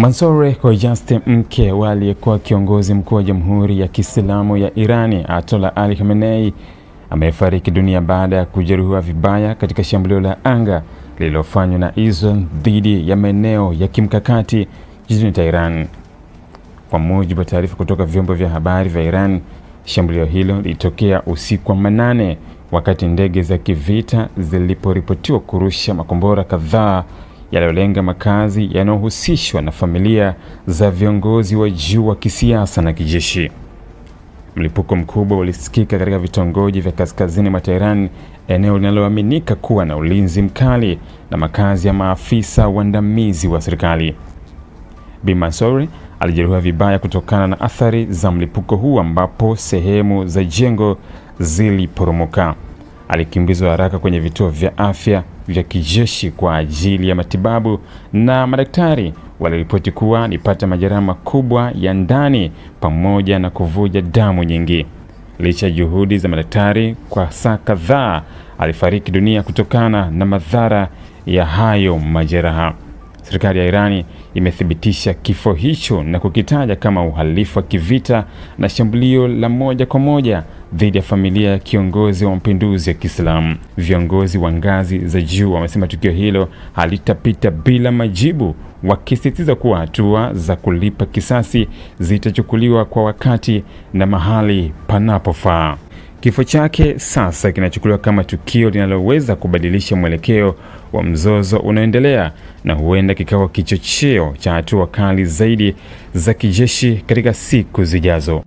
Mansour Khojastein, mke wa aliyekuwa kiongozi mkuu wa Jamhuri ya Kiislamu ya Irani Ayatollah Ali Khamenei, amefariki dunia baada ya kujeruhiwa vibaya katika shambulio la anga lililofanywa na Israel dhidi ya maeneo ya kimkakati jijini Tehran. Kwa mujibu wa taarifa kutoka vyombo vya habari vya Iran, shambulio hilo lilitokea usiku wa manane wakati ndege za kivita ziliporipotiwa kurusha makombora kadhaa yaliyolenga makazi yanayohusishwa na familia za viongozi wa juu wa kisiasa na kijeshi. Mlipuko mkubwa ulisikika katika vitongoji vya kaskazini mwa Tehran, eneo linaloaminika kuwa na ulinzi mkali na makazi ya maafisa waandamizi wa serikali. Bi Mansour alijeruhiwa vibaya kutokana na athari za mlipuko huu, ambapo sehemu za jengo ziliporomoka. Alikimbizwa haraka kwenye vituo vya afya vya kijeshi kwa ajili ya matibabu, na madaktari waliripoti kuwa alipata majeraha makubwa ya ndani pamoja na kuvuja damu nyingi. Licha ya juhudi za madaktari, kwa saa kadhaa alifariki dunia kutokana na madhara ya hayo majeraha. Serikali ya Irani imethibitisha kifo hicho na kukitaja kama uhalifu wa kivita na shambulio la moja kwa moja dhidi ya familia ya kiongozi wa mapinduzi ya Kiislamu. Viongozi wa ngazi za juu wamesema tukio hilo halitapita bila majibu, wakisisitiza kuwa hatua za kulipa kisasi zitachukuliwa kwa wakati na mahali panapofaa. Kifo chake sasa kinachukuliwa kama tukio linaloweza kubadilisha mwelekeo wa mzozo unaoendelea na huenda kikawa kichocheo cha hatua kali zaidi za kijeshi katika siku zijazo.